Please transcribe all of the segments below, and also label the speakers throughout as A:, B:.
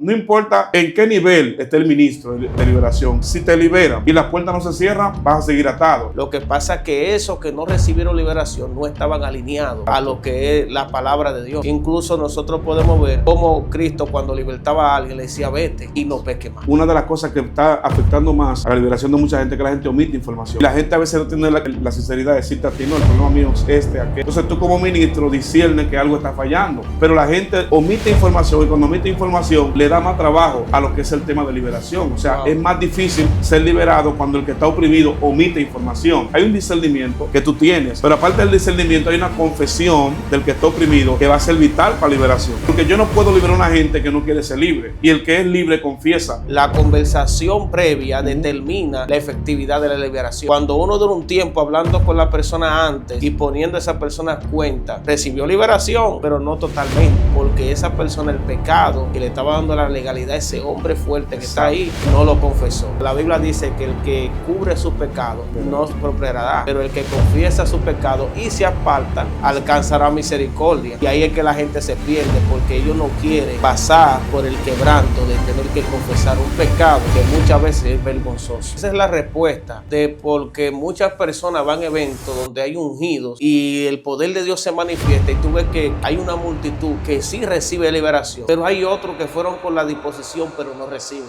A: No importa en qué nivel esté el ministro de liberación, si te liberan y las puertas no se cierran, vas a seguir atado.
B: Lo que pasa es que esos que no recibieron liberación no estaban alineados a lo que es la palabra de Dios. Incluso nosotros podemos ver cómo Cristo, cuando libertaba a alguien, le decía vete y no peque más.
A: Una de las cosas que está afectando más a la liberación de mucha gente es que la gente omite información. La gente a veces no tiene la sinceridad de decirte a ti, no, el problema mío es este, aquel. Entonces tú como ministro discernes que algo está fallando, pero la gente omite información y cuando omite información le da más trabajo a lo que es el tema de liberación. O sea, es más difícil ser liberado cuando el que está oprimido omite información. Hay un discernimiento que tú tienes, pero aparte del discernimiento hay una confesión del que está oprimido que va a ser vital para liberación. Porque yo no puedo liberar a una gente que no quiere ser libre, y el que es libre confiesa.
B: La conversación previa determina la efectividad de la liberación. Cuando uno dura un tiempo hablando con la persona antes y poniendo a esa persona a cuenta, recibió liberación, pero no totalmente, porque esa persona, el pecado que le estaba dando la legalidad a ese hombre fuerte que está ahí, no lo confesó. La Biblia dice que el que cubre su pecado no prosperará, pero el que confiesa su pecado y se aparta alcanzará misericordia. Y ahí es que la gente se pierde, porque ellos no quieren pasar por el quebranto de tener que confesar un pecado que muchas veces es vergonzoso. Esa es la respuesta de porque muchas personas van a eventos donde hay ungidos y el poder de Dios se manifiesta y tú ves que hay una multitud que sí recibe liberación, pero hay otros que fueron con la disposición pero no reciben.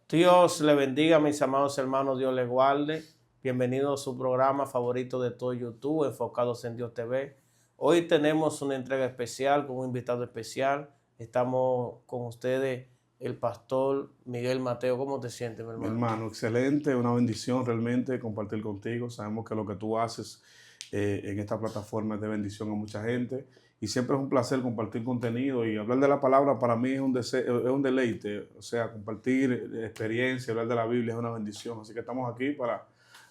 B: Dios le bendiga, mis amados hermanos, Dios les guarde. Bienvenidos a su programa favorito de todo YouTube, Enfocados en Dios TV. Hoy tenemos una entrega especial con un invitado especial. Estamos con ustedes, el pastor Miguel Mateo. ¿Cómo te sientes, mi hermano?
A: Mi hermano, excelente, una bendición realmente compartir contigo. Sabemos que lo que tú haces en esta plataforma es de bendición a mucha gente. Y siempre es un placer compartir contenido y hablar de la palabra para mí es un deleite. O sea, compartir experiencia, hablar de la Biblia es una bendición. Así que estamos aquí para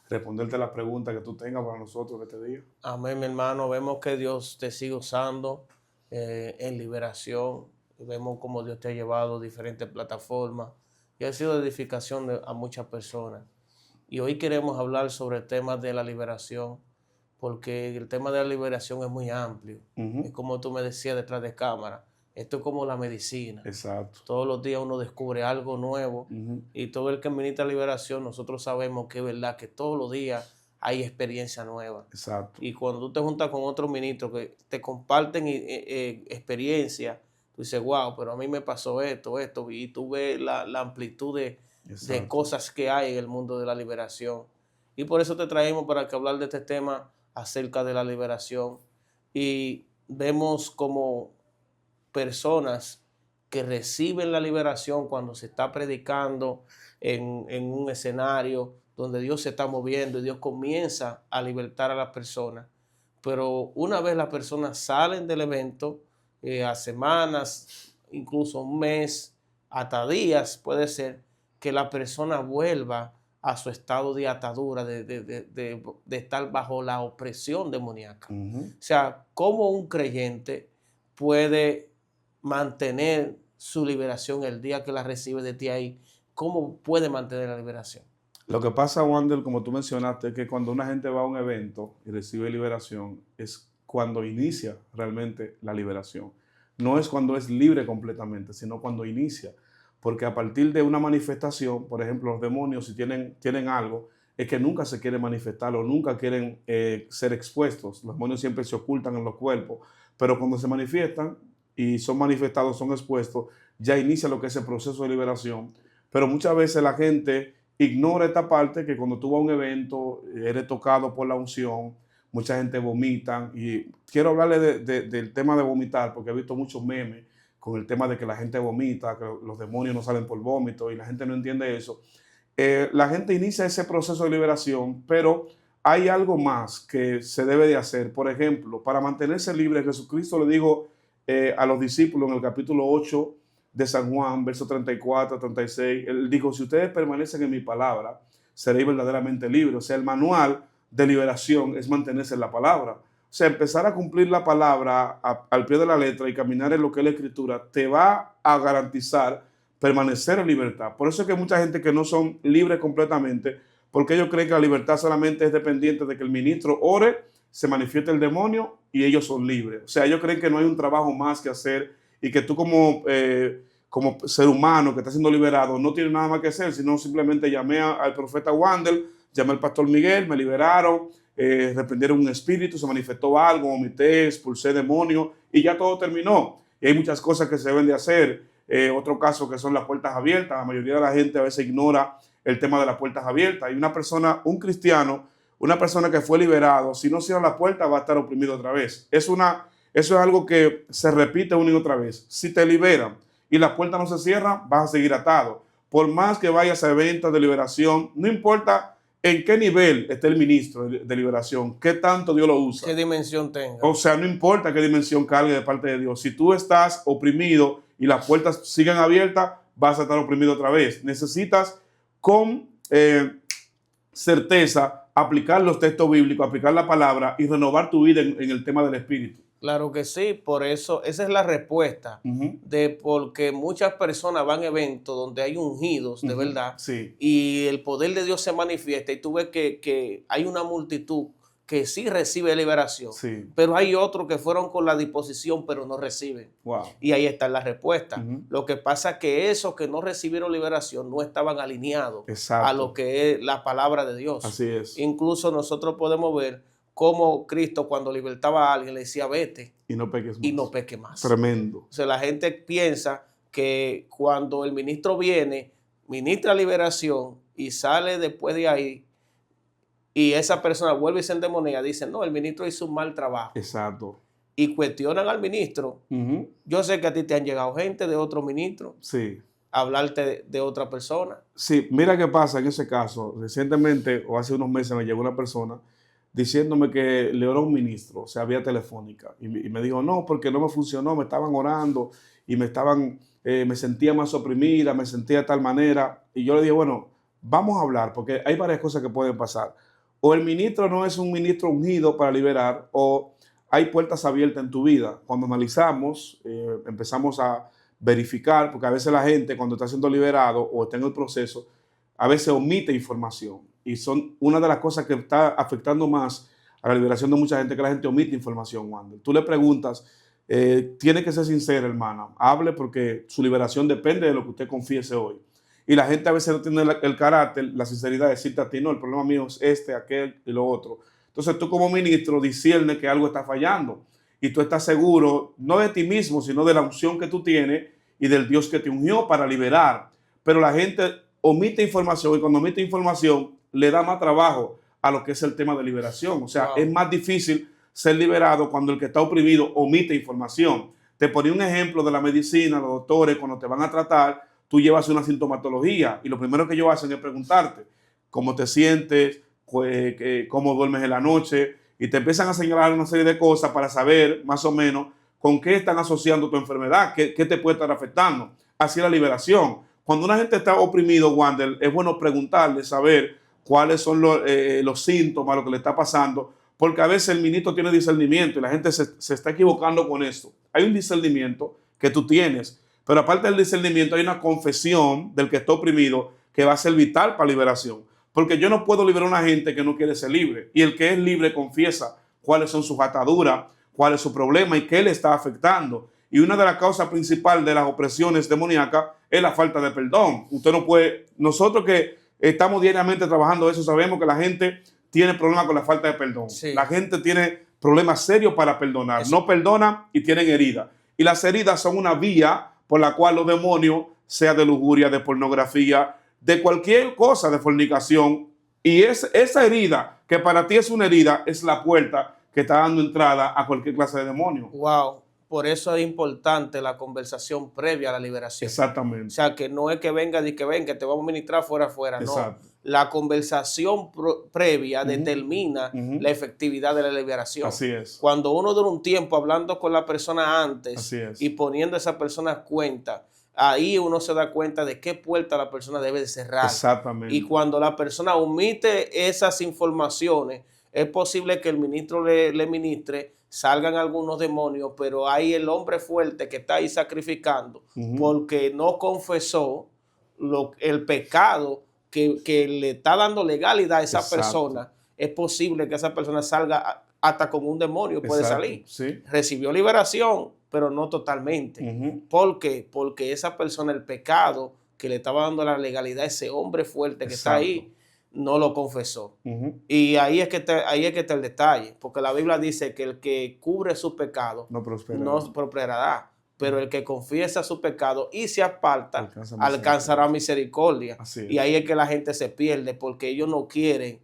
A: responderte las preguntas que tú tengas para nosotros este día.
B: Amén, mi hermano. Vemos que Dios te sigue usando en liberación. Vemos cómo Dios te ha llevado a diferentes plataformas y ha sido de edificación a muchas personas. Y hoy queremos hablar sobre el tema de la liberación, porque el tema de la liberación es muy amplio. Es como tú me decías detrás de cámara. Esto es como la medicina.
A: Exacto.
B: Todos los días uno descubre algo nuevo y todo el que ministra liberación, nosotros sabemos que es verdad que todos los días hay experiencia nueva.
A: Exacto.
B: Y cuando tú te juntas con otros ministros que te comparten experiencia, tú dices, wow, pero a mí me pasó esto, y tú ves la amplitud de cosas que hay en el mundo de la liberación. Y por eso te traemos para que hablar de este tema acerca de la liberación. Y vemos como personas que reciben la liberación cuando se está predicando en un escenario donde Dios se está moviendo y Dios comienza a libertar a las personas. Pero una vez las personas salen del evento, a semanas, incluso un mes, hasta días, puede ser que la persona vuelva a su estado de atadura, de estar bajo la opresión demoníaca. O sea, ¿cómo un creyente puede mantener su liberación el día que la recibe de ti ahí? ¿Cómo puede mantener la liberación?
A: Lo que pasa, Wander, como tú mencionaste, es que cuando una gente va a un evento y recibe liberación, es cuando inicia realmente la liberación. No es cuando es libre completamente, sino cuando inicia. Porque a partir de una manifestación, por ejemplo, los demonios, si tienen algo, es que nunca se quieren manifestar o nunca quieren ser expuestos. Los demonios siempre se ocultan en los cuerpos, pero cuando se manifiestan y son manifestados, son expuestos, ya inicia lo que es el proceso de liberación. Pero muchas veces la gente ignora esta parte, que cuando tú vas a un evento, eres tocado por la unción, mucha gente vomita. Y quiero hablarle del tema de vomitar, porque he visto muchos memes con el tema de que la gente vomita, que los demonios no salen por vómito y la gente no entiende eso. La gente inicia ese proceso de liberación, pero hay algo más que se debe de hacer. Por ejemplo, para mantenerse libre, Jesucristo le dijo a los discípulos en el capítulo 8 de San Juan, versos 34, 36, él dijo, si ustedes permanecen en mi palabra, seréis verdaderamente libres. O sea, el manual de liberación es mantenerse en la palabra. O sea, empezar a cumplir la palabra al pie de la letra y caminar en lo que es la escritura te va a garantizar permanecer en libertad. Por eso es que hay mucha gente que no son libres completamente, porque ellos creen que la libertad solamente es dependiente de que el ministro ore, se manifieste el demonio y ellos son libres. O sea, ellos creen que no hay un trabajo más que hacer y que tú como ser humano que está siendo liberado no tiene nada más que hacer, sino simplemente llamé al profeta Wandel, llamé al pastor Miguel, me liberaron, reprendieron un espíritu, se manifestó algo, vomité, expulsé demonios y ya todo terminó. Y hay muchas cosas que se deben de hacer. Otro caso que son las puertas abiertas. La mayoría de la gente a veces ignora el tema de las puertas abiertas. Y una persona, un cristiano, una persona que fue liberado, si no cierra la puerta va a estar oprimido otra vez. Eso es algo que se repite una y otra vez. Si te liberan y la puerta no se cierra, vas a seguir atado. Por más que vayas a eventos de liberación, no importa en qué nivel esté el ministro de liberación, qué tanto Dios lo usa.
B: ¿Qué dimensión tenga?
A: O sea, no importa qué dimensión cargue de parte de Dios. Si tú estás oprimido y las puertas siguen abiertas, vas a estar oprimido otra vez. Necesitas con certeza aplicar los textos bíblicos, aplicar la palabra y renovar tu vida en el tema del espíritu.
B: Claro que sí, por eso esa es la respuesta de porque muchas personas van a eventos donde hay ungidos de verdad
A: Sí.
B: y el poder de Dios se manifiesta y tú ves que hay una multitud que sí recibe liberación,
A: Sí.
B: pero hay otros que fueron con la disposición pero no reciben.
A: Wow.
B: Y ahí está la respuesta. Lo que pasa es que esos que no recibieron liberación no estaban alineados
A: Exacto.
B: a lo que es la palabra de Dios.
A: Así es.
B: Incluso nosotros podemos ver cómo Cristo cuando libertaba a alguien le decía vete
A: y no peques más.
B: Y no peque más.
A: Tremendo.
B: O sea, la gente piensa que cuando el ministro viene, ministra liberación y sale después de ahí y esa persona vuelve y se endemoniada, dicen, no, el ministro hizo un mal trabajo.
A: Exacto.
B: Y cuestionan al ministro. Yo sé que a ti te han llegado gente de otro ministro.
A: Sí.
B: A hablarte de otra persona.
A: Sí, mira qué pasa en ese caso. Recientemente, o hace unos meses, me llegó una persona diciéndome que le oró a un ministro, o sea, vía telefónica. Y me dijo, no, porque no me funcionó, me estaban orando y me sentía más oprimida, me sentía de tal manera. Y yo le dije, bueno, vamos a hablar, porque hay varias cosas que pueden pasar. O el ministro no es un ministro ungido para liberar, o hay puertas abiertas en tu vida. Cuando analizamos, empezamos a verificar, porque a veces la gente cuando está siendo liberado o está en el proceso, a veces omite información. Y son una de las cosas que está afectando más a la liberación de mucha gente, que la gente omite información. Wander, tú le preguntas, tiene que ser sincera, hermana, hable porque su liberación depende de lo que usted confiese hoy. Y la gente a veces no tiene el carácter, la sinceridad de decirte a ti, no, el problema mío es este, aquel y lo otro. Entonces tú como ministro discierne que algo está fallando y tú estás seguro, no de ti mismo, sino de la unción que tú tienes y del Dios que te ungió para liberar. Pero la gente omite información y cuando omite información le da más trabajo a lo que es el tema de liberación. O sea, es más difícil ser liberado cuando el que está oprimido omite información. Te ponía un ejemplo de la medicina, los doctores cuando te van a tratar, tú llevas una sintomatología y lo primero que ellos hacen es preguntarte cómo te sientes, cómo duermes en la noche y te empiezan a señalar una serie de cosas para saber más o menos con qué están asociando tu enfermedad, qué te puede estar afectando. Así es la liberación. Cuando una gente está oprimido, Wander, es bueno preguntarle, saber cuáles son los síntomas, lo que le está pasando, porque a veces el ministro tiene discernimiento y la gente se está equivocando con esto. Hay un discernimiento que tú tienes, pero aparte del discernimiento hay una confesión del que está oprimido que va a ser vital para liberación. Porque yo no puedo liberar a una gente que no quiere ser libre. Y el que es libre confiesa cuáles son sus ataduras, cuál es su problema y qué le está afectando. Y una de las causas principales de las opresiones demoníacas es la falta de perdón. Usted no puede, nosotros que estamos diariamente trabajando eso, sabemos que la gente tiene problemas con la falta de perdón.
B: Sí.
A: La gente tiene problemas serios para perdonar. Eso. No perdonan y tienen heridas. Y las heridas son una vía por la cual los demonios, sea de lujuria, de pornografía, de cualquier cosa, de fornicación, y esa herida, que para ti es una herida, es la puerta que está dando entrada a cualquier clase de demonio.
B: Wow, por eso es importante la conversación previa a la liberación.
A: Exactamente.
B: O sea, que no es que venga y que ven, que te vamos a ministrar fuera,
A: Exacto.
B: no. La conversación previa determina la efectividad de la liberación.
A: Así es.
B: Cuando uno dura un tiempo hablando con la persona antes
A: Así es.
B: y poniendo a esa persona cuenta, ahí uno se da cuenta de qué puerta la persona debe de cerrar.
A: Exactamente.
B: Y cuando la persona omite esas informaciones, es posible que el ministro le ministre salgan algunos demonios, pero hay el hombre fuerte que está ahí sacrificando porque no confesó el pecado que le está dando legalidad a esa persona. Es posible que esa persona salga hasta con un demonio, puede salir.
A: Sí.
B: Recibió liberación, pero no totalmente. ¿Por qué? Porque esa persona, el pecado que le estaba dando la legalidad a ese hombre fuerte que está ahí, no lo confesó. Y ahí es que está el detalle, porque la Biblia dice que el que cubre su pecado no prosperará, pero el que confiesa su pecado y se aparta alcanzará misericordia. Y ahí es que la gente se pierde, porque ellos no quieren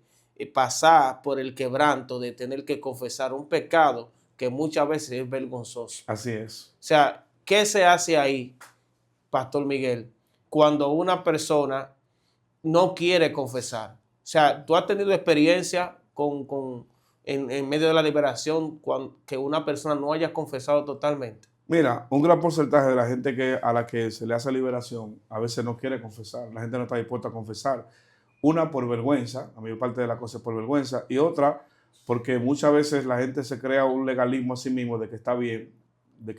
B: pasar por el quebranto de tener que confesar un pecado que muchas veces es vergonzoso.
A: Así es.
B: O sea, ¿qué se hace ahí, Pastor Miguel, cuando una persona no quiere confesar? O sea, ¿tú has tenido experiencia en medio de la liberación que una persona no haya confesado totalmente?
A: Mira, un gran porcentaje de la gente a la que se le hace liberación a veces no quiere confesar. La gente no está dispuesta a confesar. Una, por vergüenza, la mayor parte de las cosas por vergüenza, y otra, porque muchas veces la gente se crea un legalismo a sí mismo de que está bien, de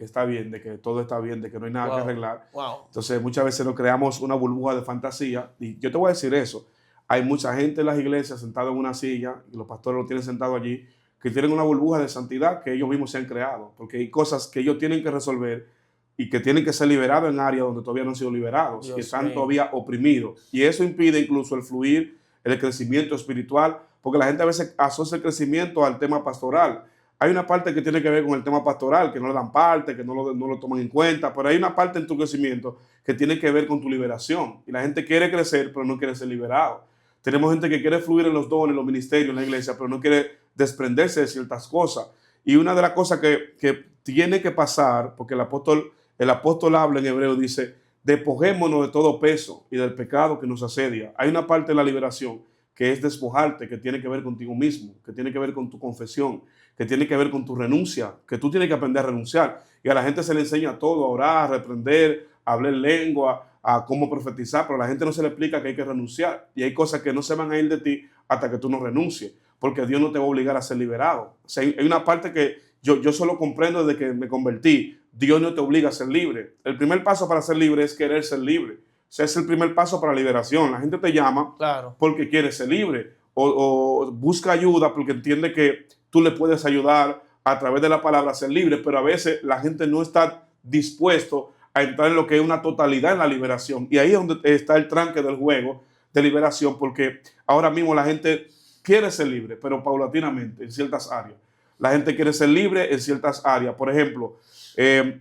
A: que todo está bien, de que no hay nada que arreglar. Entonces, muchas veces nos creamos una burbuja de fantasía, y yo te voy a decir eso. Hay mucha gente en las iglesias sentada en una silla, y los pastores lo tienen sentado allí, que tienen una burbuja de santidad que ellos mismos se han creado, porque hay cosas que ellos tienen que resolver y que tienen que ser liberados en áreas donde todavía no han sido liberados, que están todavía oprimidos. Y eso impide incluso el fluir, el crecimiento espiritual, porque la gente a veces asocia el crecimiento al tema pastoral. Hay una parte que tiene que ver con el tema pastoral, que no le dan parte, que no lo toman en cuenta, pero hay una parte en tu crecimiento que tiene que ver con tu liberación. Y la gente quiere crecer, pero no quiere ser liberado. Tenemos gente que quiere fluir en los dones, en los ministerios, en la iglesia, pero no quiere desprenderse de ciertas cosas. Y una de las cosas que tiene que pasar, porque el apóstol habla en hebreo, dice, despojémonos de todo peso y del pecado que nos asedia. Hay una parte de la liberación que es despojarte, que tiene que ver contigo mismo, que tiene que ver con tu confesión, que tiene que ver con tu renuncia, que tú tienes que aprender a renunciar. Y a la gente se le enseña todo, a orar, a reprender, a hablar lengua, a cómo profetizar, pero a la gente no se le explica que hay que renunciar. Y hay cosas que no se van a ir de ti hasta que tú no renuncies, porque Dios no te va a obligar a ser liberado. O sea, hay una parte que yo solo comprendo desde que me convertí. Dios no te obliga a ser libre. El primer paso para ser libre es querer ser libre. O sea, es el primer paso para la liberación. La gente te llama porque quiere ser libre o busca ayuda porque entiende que tú le puedes ayudar a través de la palabra a ser libre, pero a veces la gente no está dispuesto a entrar en lo que es una totalidad en la liberación. Y ahí es donde está el tranque del juego de liberación, porque ahora mismo la gente quiere ser libre, pero paulatinamente en ciertas áreas. La gente quiere ser libre en ciertas áreas. Por ejemplo,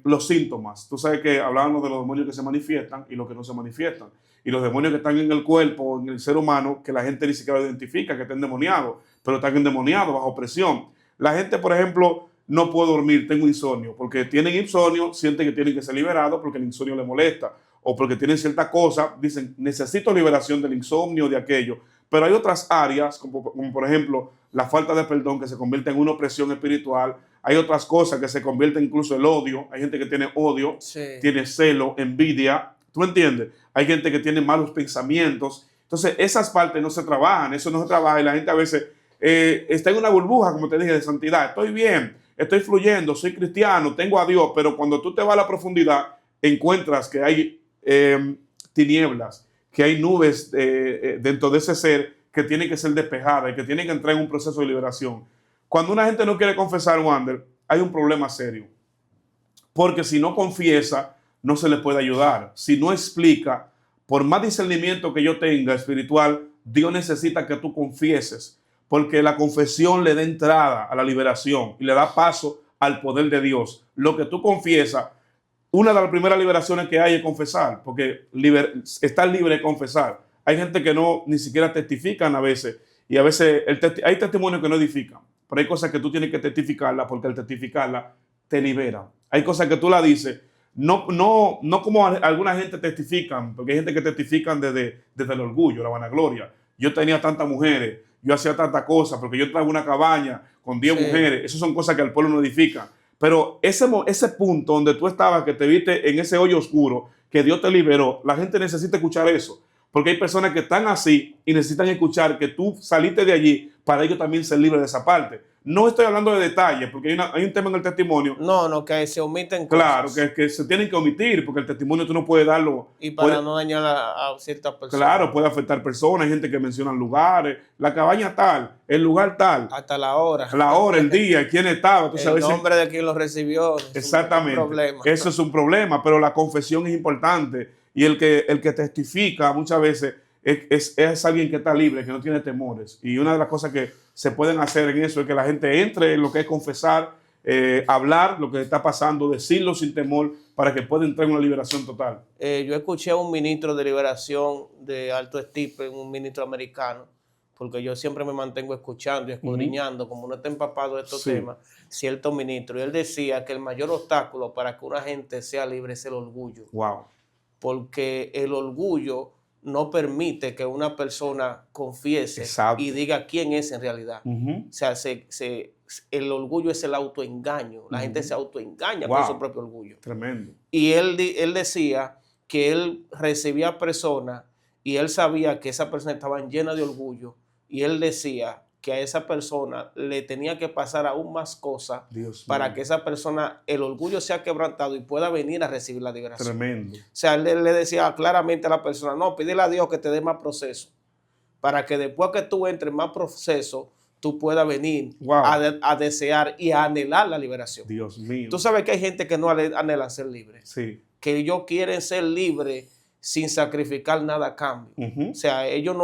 A: los síntomas. Tú sabes que hablábamos de los demonios que se manifiestan y los que no se manifiestan. Y los demonios que están en el cuerpo, en el ser humano, que la gente ni siquiera identifica que estén endemoniados, pero están endemoniados bajo presión. La gente, por ejemplo, no puede dormir, tengo insomnio, porque tienen insomnio, sienten que tienen que ser liberados porque el insomnio les molesta, o porque tienen cierta cosa, dicen, necesito liberación del insomnio, de aquello. Pero hay otras áreas, como por ejemplo, la falta de perdón, que se convierte en una opresión espiritual. Hay otras cosas que se convierten incluso en el odio. Hay gente que tiene odio, tiene celo, envidia. ¿Tú entiendes? Hay gente que tiene malos pensamientos. Entonces, esas partes no se trabajan, eso no se trabaja, y la gente a veces está en una burbuja, como te dije, de santidad. Estoy bien, estoy fluyendo, soy cristiano, tengo a Dios, pero cuando tú te vas a la profundidad, encuentras que hay tinieblas, que hay nubes dentro de ese ser que tiene que ser despejada y que tiene que entrar en un proceso de liberación. Cuando una gente no quiere confesar, Wander, hay un problema serio. Porque si no confiesa, no se le puede ayudar. Si no explica, por más discernimiento que yo tenga espiritual, Dios necesita que tú confieses, porque la confesión le da entrada a la liberación y le da paso al poder de Dios. Lo que tú confiesas, una de las primeras liberaciones que hay es confesar, porque estar libre de confesar. Hay gente que no ni siquiera testifican a veces, y a veces hay testimonios que no edifican, pero hay cosas que tú tienes que testificarla, porque al testificarla te libera. Hay cosas que tú la dices, no como alguna gente testifican, porque hay gente que testifican desde el orgullo, la vanagloria. Yo tenía tantas mujeres, yo hacía tantas cosas, porque yo traía una cabaña con 10 mujeres. Esas son cosas que el pueblo no edifica. Pero ese punto donde tú estabas, que te viste en ese hoyo oscuro, que Dios te liberó, la gente necesita escuchar eso. Porque hay personas que están así y necesitan escuchar que tú saliste de allí para ellos también ser libres de esa parte. No estoy hablando de detalles, porque hay un tema en el testimonio.
B: No, que se omiten
A: Claro,
B: cosas.
A: que se tienen que omitir, porque el testimonio tú no puedes darlo.
B: Y para
A: Puede,
B: no dañar a ciertas personas.
A: claro, puede afectar personas, hay gente que menciona lugares, la cabaña tal, el lugar tal,
B: Hasta la hora.
A: la hora, el día, quién estaba. Tú
B: El
A: sabes,
B: nombre de quien lo recibió.
A: exactamente.
B: Es un problema.
A: Eso es un problema, pero la confesión es importante. Y el que testifica muchas veces es alguien que está libre, que no tiene temores. Y una de las cosas que se pueden hacer en eso es que la gente entre en lo que es confesar, hablar lo que está pasando, decirlo sin temor, para que pueda entrar en una liberación total.
B: Yo escuché a un ministro de liberación de alto estirpe, un ministro americano, porque yo siempre me mantengo escuchando y escudriñando, como uno está empapado de estos temas, cierto ministro, y él decía que el mayor obstáculo para que una gente sea libre es el orgullo.
A: Wow.
B: Porque el orgullo no permite que una persona confiese y diga quién es en realidad. O sea, el orgullo es el autoengaño. La gente se autoengaña con su propio orgullo.
A: Tremendo.
B: Y él decía que él recibía personas y él sabía que esas personas estaban llenas de orgullo y él decía que a esa persona le tenía que pasar aún más cosas para que esa persona, el orgullo sea quebrantado y pueda venir a recibir la liberación.
A: Tremendo.
B: O sea, él le decía claramente a la persona, no, pídele a Dios que te dé más proceso, para que después que tú entres en más proceso, tú puedas venir a desear y a anhelar la liberación.
A: Dios mío.
B: Tú sabes que hay gente que no anhela ser libre.
A: Sí.
B: Que ellos quieren ser libres sin sacrificar nada a cambio. O sea, ellos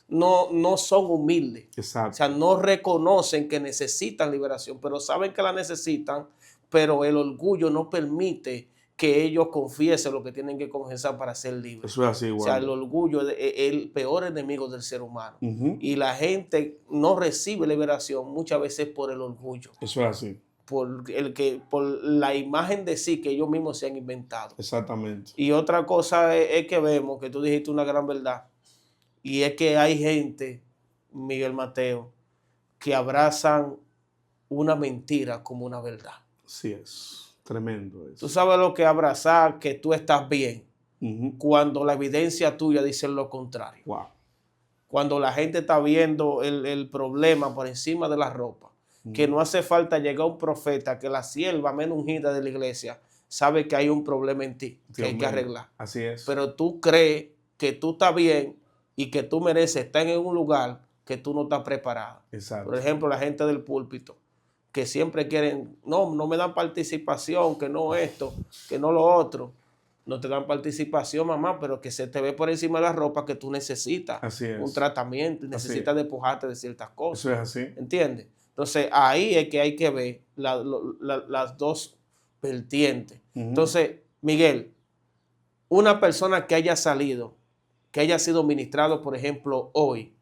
B: no son humildes.
A: Exacto.
B: O sea, no reconocen que necesitan liberación, pero saben que la necesitan, pero el orgullo no permite que ellos confiesen lo que tienen que confesar para ser libres.
A: Eso es así, igual.
B: O sea, el orgullo es el peor enemigo del ser humano. Y la gente no recibe liberación muchas veces por el orgullo.
A: Eso es así.
B: Por la imagen de sí que ellos mismos se han inventado.
A: Exactamente.
B: Y otra cosa es que vemos, que tú dijiste una gran verdad, y es que hay gente, Miguel Mateo, que abrazan una mentira como una verdad.
A: Sí es. Tremendo eso.
B: Tú sabes lo que abrazar, que tú estás bien, cuando la evidencia tuya dice lo contrario.
A: Wow.
B: Cuando la gente está viendo el problema por encima de la ropa, que no hace falta llegar un profeta, que la sierva menos ungida de la iglesia sabe que hay un problema en ti, que hay que arreglar.
A: Así es.
B: Pero tú crees que tú estás bien y que tú mereces estar en un lugar que tú no estás preparado.
A: Exacto.
B: Por ejemplo, la gente del púlpito, que siempre quieren, no me dan participación, que no esto, que no lo otro. No te dan participación, mamá, pero que se te ve por encima de la ropa que tú necesitas.
A: Así es.
B: Un tratamiento y necesitas despojarte de ciertas cosas.
A: Eso es así.
B: ¿Entiendes? Entonces, ahí es que hay que ver las dos vertientes. Entonces, Miguel, una persona que haya salido, que haya sido ministrado, por ejemplo, hoy,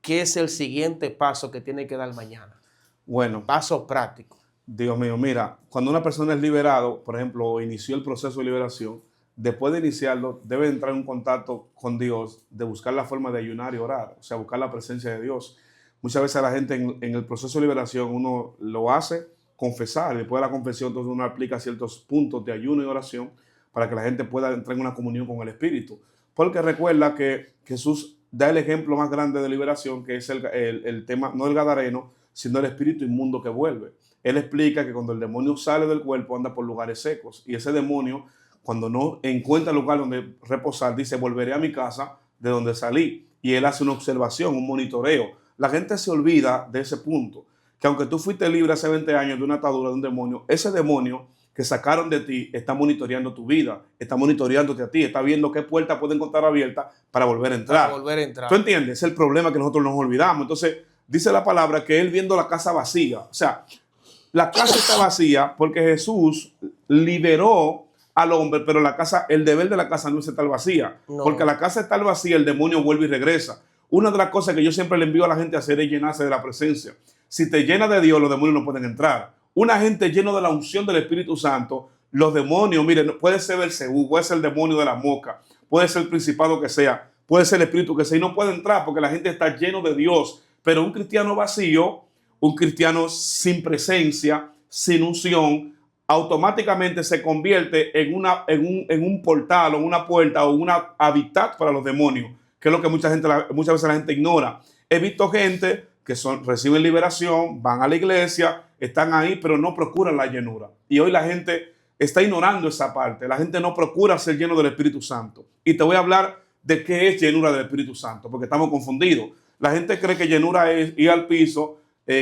B: ¿qué es el siguiente paso que tiene que dar mañana?
A: Bueno.
B: Paso práctico.
A: Dios mío, mira, cuando una persona es liberado, por ejemplo, inició el proceso de liberación, después de iniciarlo, debe entrar en un contacto con Dios, de buscar la forma de ayunar y orar, o sea, buscar la presencia de Dios. Muchas veces la gente en el proceso de liberación, uno lo hace confesar, y después de la confesión, entonces uno aplica ciertos puntos de ayuno y oración para que la gente pueda entrar en una comunión con el Espíritu. Porque recuerda que Jesús da el ejemplo más grande de liberación, que es el tema, no del gadareno, sino el espíritu inmundo que vuelve. Él explica que cuando el demonio sale del cuerpo anda por lugares secos, y ese demonio, cuando no encuentra lugar donde reposar, dice, volveré a mi casa de donde salí. Y él hace una observación, un monitoreo. La gente se olvida de ese punto, que aunque tú fuiste libre hace 20 años de una atadura de un demonio, ese demonio que sacaron de ti está monitoreando tu vida, está monitoreándote a ti, está viendo qué puerta puede encontrar abierta para volver a entrar.
B: Para volver a entrar.
A: ¿Tú entiendes? Es el problema que nosotros nos olvidamos. Entonces, dice la palabra que él viendo la casa vacía, o sea, la casa está vacía porque Jesús liberó al hombre, pero el deber de la casa no es estar vacía, porque la casa está vacía, el demonio vuelve y regresa. Una de las cosas que yo siempre le envío a la gente a hacer es llenarse de la presencia. Si te llenas de Dios, los demonios no pueden entrar. Una gente llena de la unción del Espíritu Santo, los demonios, miren, puede ser Belcebú, puede ser el demonio de la mosca, puede ser el principado que sea, puede ser el espíritu que sea, y no puede entrar porque la gente está lleno de Dios. Pero un cristiano vacío, un cristiano sin presencia, sin unción, automáticamente se convierte en un portal o una puerta o una hábitat para los demonios, que es lo que muchas veces la gente ignora. He visto gente que reciben liberación, van a la iglesia, están ahí, pero no procuran la llenura. Y hoy la gente está ignorando esa parte. La gente no procura ser lleno del Espíritu Santo. Y te voy a hablar de qué es llenura del Espíritu Santo, porque estamos confundidos. La gente cree que llenura es ir al piso,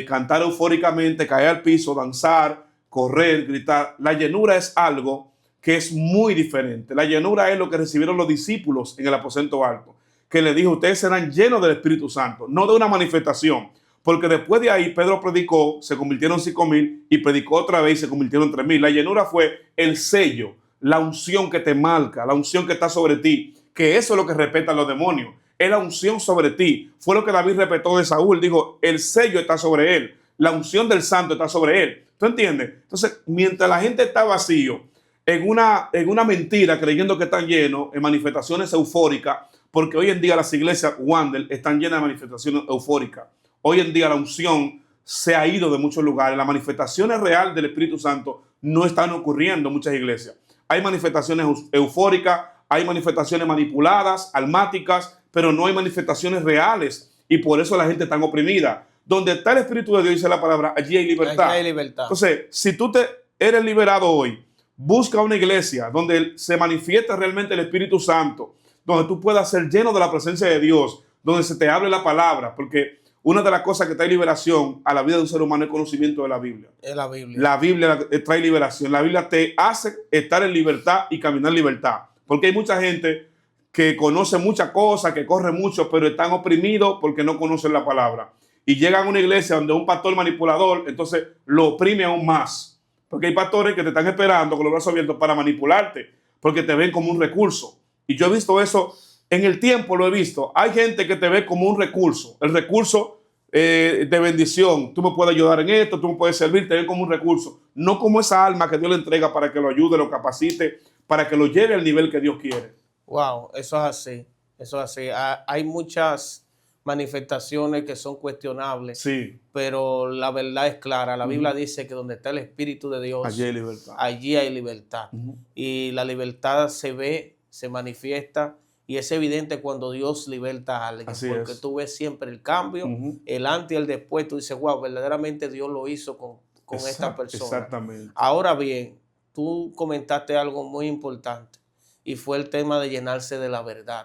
A: cantar eufóricamente, caer al piso, danzar, correr, gritar. La llenura es algo que es muy diferente. La llenura es lo que recibieron los discípulos en el aposento alto, que le dijo: ustedes serán llenos del Espíritu Santo, no de una manifestación, porque después de ahí Pedro predicó, se convirtieron 5,000 y predicó otra vez y se convirtieron 3,000. La llenura fue el sello, la unción que te marca, la unción que está sobre ti, que eso es lo que respetan los demonios, es la unción sobre ti. Fue lo que David respetó de Saúl, dijo: el sello está sobre él, la unción del santo está sobre él. ¿Tú entiendes? Entonces, mientras la gente está vacío, en una mentira, creyendo que están llenos, en manifestaciones eufóricas, porque hoy en día las iglesias Wander están llenas de manifestaciones eufóricas. Hoy en día la unción se ha ido de muchos lugares. Las manifestaciones reales del Espíritu Santo no están ocurriendo en muchas iglesias. Hay manifestaciones eufóricas, hay manifestaciones manipuladas, almáticas, pero no hay manifestaciones reales. Y por eso la gente está oprimida. Donde está el Espíritu de Dios, dice la palabra, allí hay libertad.
B: Allí hay libertad.
A: Entonces, si tú eres liberado hoy, busca una iglesia donde se manifiesta realmente el Espíritu Santo, donde tú puedas ser lleno de la presencia de Dios, donde se te hable la palabra, porque una de las cosas que trae liberación a la vida de un ser humano es el conocimiento de la Biblia.
B: Es la Biblia.
A: La Biblia trae liberación. La Biblia te hace estar en libertad y caminar en libertad. Porque hay mucha gente que conoce muchas cosas, que corre mucho, pero están oprimidos porque no conocen la palabra. Y llegan a una iglesia donde un pastor manipulador, entonces lo oprime aún más. Porque hay pastores que te están esperando con los brazos abiertos para manipularte, porque te ven como un recurso. Y yo he visto eso, en el tiempo lo he visto. Hay gente que te ve como un recurso, el recurso de bendición. Tú me puedes ayudar en esto, tú me puedes servir, te ven como un recurso. No como esa alma que Dios le entrega para que lo ayude, lo capacite, para que lo lleve al nivel que Dios quiere.
B: Wow, eso es así. Eso es así. Hay muchas manifestaciones que son cuestionables,
A: sí,
B: pero la verdad es clara. La Biblia dice que donde está el Espíritu de Dios,
A: allí hay libertad.
B: Allí hay libertad. Y la libertad se ve, se manifiesta, y es evidente cuando Dios liberta a alguien.
A: Así
B: porque
A: es.
B: Tú ves siempre el cambio, el antes y el después. Tú dices: wow, verdaderamente Dios lo hizo con esta persona.
A: Exactamente.
B: Ahora bien, tú comentaste algo muy importante, y fue el tema de llenarse de la verdad.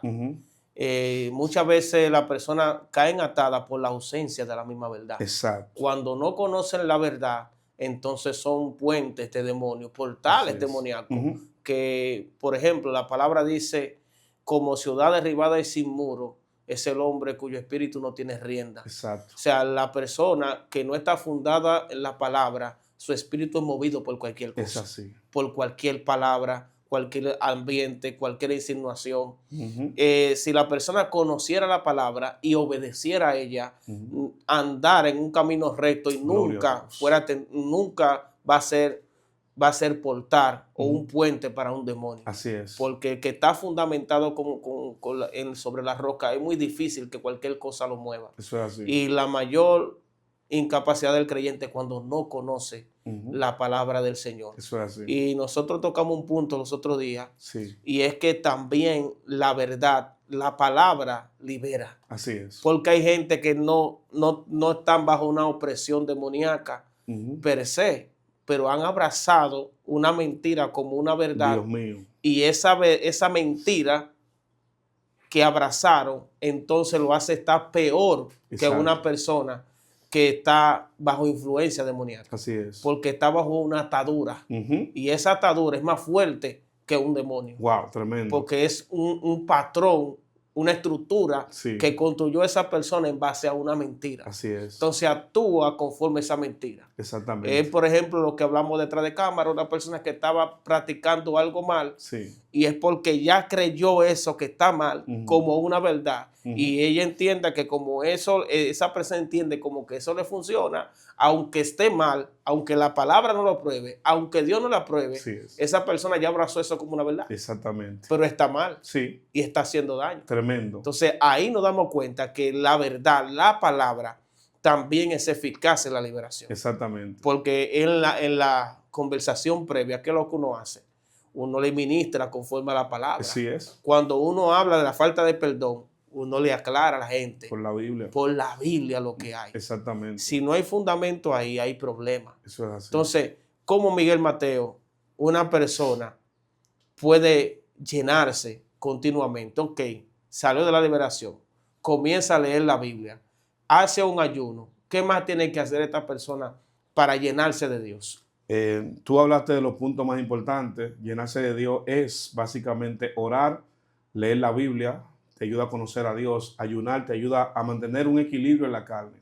B: Muchas veces las personas caen atadas por la ausencia de la misma verdad.
A: Exacto.
B: Cuando no conocen la verdad, entonces son puentes de demonios, portales demoníacos. Que, por ejemplo, la palabra dice: como ciudad derribada y sin muro es el hombre cuyo espíritu no tiene rienda.
A: Exacto.
B: O sea, la persona que no está fundada en la palabra, su espíritu es movido por cualquier cosa.
A: Es así.
B: Por cualquier palabra, cualquier ambiente, cualquier insinuación. Si la persona conociera la palabra y obedeciera a ella, andar en un camino recto, y nunca va a ser portal o un puente para un demonio.
A: Así es.
B: Porque el que está fundamentado sobre la roca, es muy difícil que cualquier cosa lo mueva.
A: Eso es así.
B: Y la mayor incapacidad del creyente es cuando no conoce la palabra del Señor.
A: Eso es así.
B: Y nosotros tocamos un punto los otros días,
A: sí,
B: y es que también la verdad, la palabra libera.
A: Así es.
B: Porque hay gente que no están bajo una opresión demoníaca per se, pero han abrazado una mentira como una verdad.
A: Dios mío.
B: Y esa mentira que abrazaron, entonces lo hace estar peor que una persona que está bajo influencia demoníaca.
A: Así es.
B: Porque está bajo una atadura. Y esa atadura es más fuerte que un demonio.
A: Wow, tremendo.
B: Porque es un patrón, una estructura que construyó esa persona en base a una mentira.
A: Así es.
B: Entonces actúa conforme esa mentira.
A: Exactamente.
B: Por ejemplo, lo que hablamos detrás de cámara, una persona que estaba practicando algo mal, y es porque ya creyó eso que está mal como una verdad. Y ella entiende que como esa persona entiende como que eso le funciona, aunque esté mal, aunque la palabra no lo pruebe, aunque Dios no la pruebe, esa persona ya abrazó eso como una verdad.
A: Exactamente.
B: Pero está mal.
A: Sí.
B: Y está haciendo daño.
A: Tremendo.
B: Entonces ahí nos damos cuenta que la verdad, la palabra, también es eficaz en la liberación.
A: Exactamente.
B: Porque en la conversación previa, ¿qué es lo que uno hace? Uno le ministra conforme a la palabra.
A: Así es.
B: Cuando uno habla de la falta de perdón, uno le aclara a la gente
A: Por la Biblia.
B: por la Biblia lo que hay.
A: Exactamente.
B: Si no hay fundamento ahí, hay problemas.
A: Eso es así.
B: Entonces, ¿cómo Miguel Mateo, una persona, puede llenarse continuamente? Ok, salió de la liberación, comienza a leer la Biblia, hace un ayuno. ¿Qué más tiene que hacer esta persona para llenarse de Dios?
A: Tú hablaste de los puntos más importantes. Llenarse de Dios es básicamente orar, leer la Biblia, te ayuda a conocer a Dios, ayunar te ayuda a mantener un equilibrio en la carne.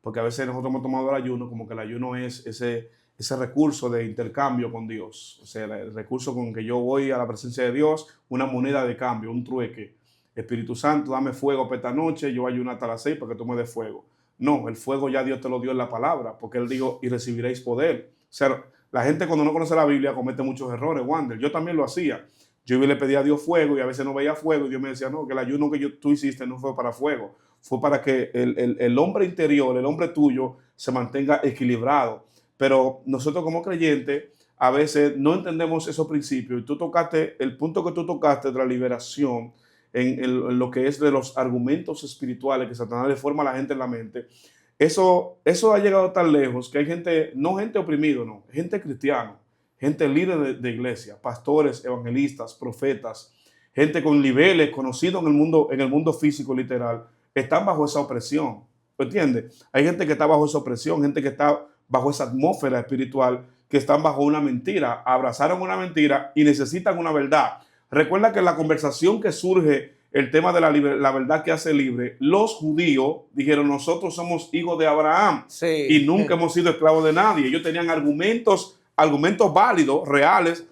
A: Porque a veces nosotros hemos tomado el ayuno como que el ayuno es ese recurso de intercambio con Dios. O sea, el recurso con que yo voy a la presencia de Dios, una moneda de cambio, un trueque. Espíritu Santo, dame fuego para esta noche, yo ayuno hasta las 6 para que tú me des fuego. No, el fuego ya Dios te lo dio en la palabra, porque Él dijo, y recibiréis poder. O sea, la gente cuando no conoce la Biblia comete muchos errores, Wander. Yo también lo hacía. Yo le pedía a Dios fuego y a veces no veía fuego y Dios me decía, no, que el ayuno que tú hiciste no fue para fuego, fue para que el hombre interior, el hombre tuyo, se mantenga equilibrado. Pero nosotros como creyentes a veces no entendemos esos principios. Y tú tocaste, el punto que tú tocaste de la liberación en lo que es de los argumentos espirituales que Satanás le forma a la gente en la mente. Eso ha llegado tan lejos que hay gente, no gente oprimida, no, gente cristiana, gente líder de iglesia, pastores, evangelistas, profetas, gente con niveles conocidos en el mundo físico literal, están bajo esa opresión. ¿Entiendes? Hay gente que está bajo esa opresión, gente que está bajo esa atmósfera espiritual, que están bajo una mentira, abrazaron una mentira y necesitan una verdad. Recuerda que en la conversación que surge el tema de la verdad que hace libre, los judíos dijeron, nosotros somos hijos de Abraham y nunca hemos sido esclavos de nadie. Ellos tenían argumentos válidos, reales,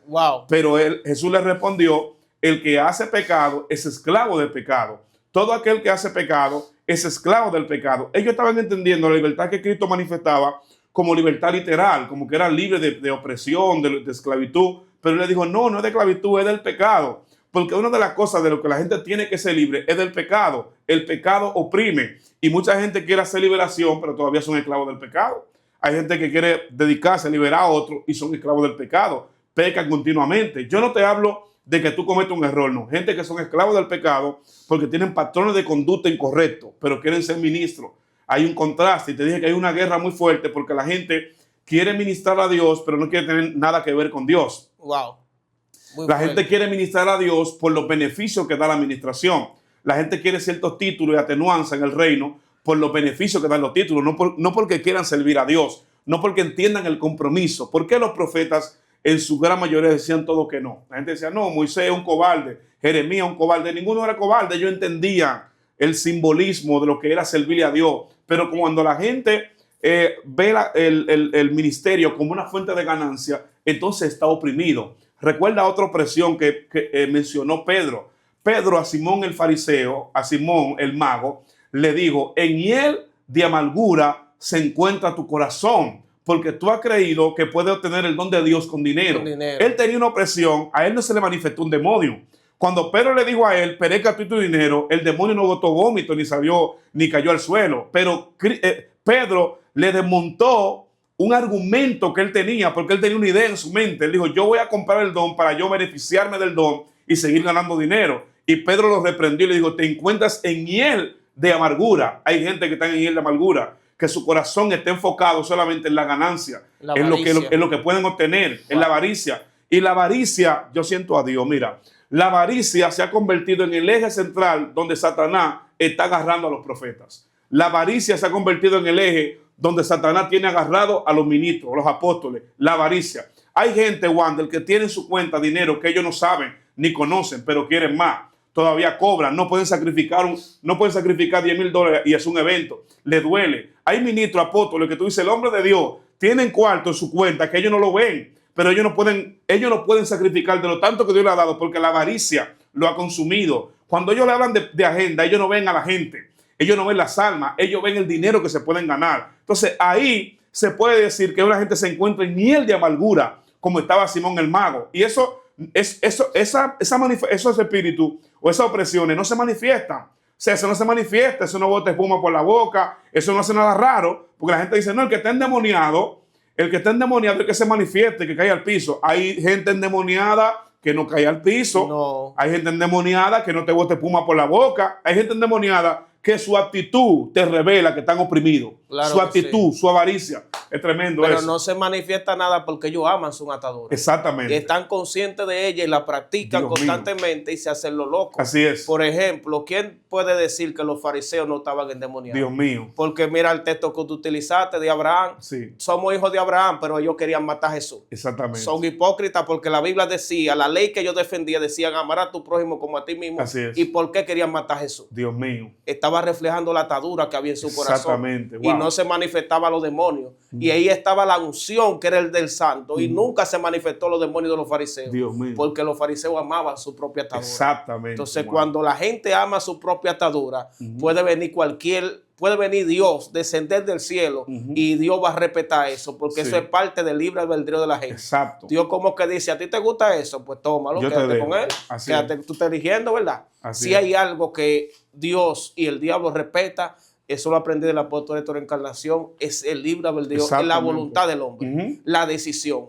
A: pero Jesús les respondió, el que hace pecado es esclavo del pecado. Todo aquel que hace pecado es esclavo del pecado. Ellos estaban entendiendo la libertad que Cristo manifestaba como libertad literal, como que era libre de opresión, de esclavitud, pero él le dijo, no es de esclavitud, es del pecado. Porque una de las cosas de lo que la gente tiene que ser libre es del pecado. El pecado oprime y mucha gente quiere hacer liberación, pero todavía son esclavos del pecado. Hay gente que quiere dedicarse a liberar a otro y son esclavos del pecado. Pecan continuamente. Yo no te hablo de que tú cometas un error, no. Gente que son esclavos del pecado porque tienen patrones de conducta incorrectos, pero quieren ser ministros. Hay un contraste y te dije que hay una guerra muy fuerte porque la gente quiere ministrar a Dios, pero no quiere tener nada que ver con Dios.
B: Wow.
A: La gente quiere ministrar a Dios por los beneficios que da la administración. La gente quiere ciertos títulos y atenuanza en el reino por los beneficios que dan los títulos, no porque quieran servir a Dios, no porque entiendan el compromiso. ¿Por qué los profetas en su gran mayoría decían todo que no? La gente decía, no, Moisés es un cobarde, Jeremías es un cobarde. Ninguno era cobarde. Ellos entendían el simbolismo de lo que era servirle a Dios. Pero cuando la gente ve el ministerio como una fuente de ganancia, entonces está oprimido. Recuerda otra opresión que mencionó Pedro. Pedro a Simón el fariseo, a Simón el mago, le dijo, en hiel de amargura se encuentra tu corazón, porque tú has creído que puedes obtener el don de Dios con dinero. Él tenía una opresión, a él no se le manifestó un demonio. Cuando Pedro le dijo a él, perezca tú tu dinero, el demonio no botó vómito, ni salió, ni cayó al suelo. Pero Pedro le desmontó un argumento que él tenía, porque él tenía una idea en su mente. Él dijo, yo voy a comprar el don para yo beneficiarme del don y seguir ganando dinero. Y Pedro lo reprendió y le dijo, te encuentras en hiel de amargura. Hay gente que está en hiel de amargura, que su corazón está enfocado solamente en la ganancia, en lo que pueden obtener, en la avaricia. Y la avaricia, yo siento a Dios, mira, la avaricia se ha convertido en el eje central donde Satanás está agarrando a los profetas. La avaricia se ha convertido en el eje donde Satanás tiene agarrado a los ministros, a los apóstoles. La avaricia. Hay gente, Wander, que tiene en su cuenta dinero que ellos no saben ni conocen, pero quieren más. Todavía cobran, no pueden sacrificar $10,000 y es un evento. Le duele. Hay ministros, apóstoles, que tú dices, el hombre de Dios tienen cuarto en su cuenta que ellos no lo ven, pero ellos no pueden sacrificar de lo tanto que Dios le ha dado porque la avaricia lo ha consumido. Cuando ellos le hablan de agenda, ellos no ven a la gente, ellos no ven las almas, ellos ven el dinero que se pueden ganar. Entonces ahí se puede decir que una gente se encuentra en hiel de amargura, como estaba Simón el mago. Y esos espíritus o esas opresiones no se manifiestan. O sea, eso no se manifiesta, eso no bota espuma por la boca, eso no hace nada raro, porque la gente dice, no, el que está endemoniado es que se manifieste, que caiga al piso. Hay gente endemoniada que no cae al piso.
B: No.
A: Hay gente endemoniada que no te bote espuma por la boca. Hay gente endemoniada que su actitud te revela que están oprimidos.
B: Claro
A: Su
B: que
A: actitud, su avaricia. Es tremendo
B: Pero
A: eso.
B: no se manifiesta nada porque ellos aman su atadura.
A: Exactamente.
B: Están conscientes de ella y la practican
A: Dios
B: constantemente
A: mío.
B: y se hacen lo loco.
A: Así es.
B: Por ejemplo, ¿quién puede decir que los fariseos no estaban endemoniados?
A: Dios mío.
B: Porque mira el texto que tú utilizaste de Abraham.
A: Sí.
B: Somos hijos de Abraham, pero ellos querían matar a Jesús.
A: Exactamente.
B: Son hipócritas porque la Biblia decía, la ley que yo defendía decían amar a tu prójimo como a ti mismo.
A: Así es.
B: ¿Y por qué querían matar a Jesús?
A: Dios mío.
B: Estaba reflejando la atadura que había en su corazón.
A: Exactamente.
B: Y
A: Wow.
B: no se manifestaba los demonios. Y ahí estaba la unción que era el del santo. Y nunca se manifestó los demonios de los fariseos.
A: Dios mío.
B: Porque los fariseos amaban su propia atadura.
A: Exactamente.
B: Entonces,
A: Wow.
B: cuando la gente ama su propia atadura, puede venir Dios, descender del cielo, y Dios va a respetar eso, porque
A: Sí.
B: eso es parte del libre albedrío de la gente.
A: Exacto.
B: Dios como que dice, ¿a ti te gusta eso? Pues tómalo,
A: Yo te
B: quédate
A: dejo.
B: con él.
A: Así
B: Quédate, tú estás eligiendo, ¿verdad?
A: Así
B: Si
A: es.
B: hay algo que Dios y el diablo respeta, eso lo aprendí del apóstol Héctor Encarnación, es el libre albedrío, es la
A: Exactamente.
B: voluntad del hombre,
A: Ujú.
B: la decisión.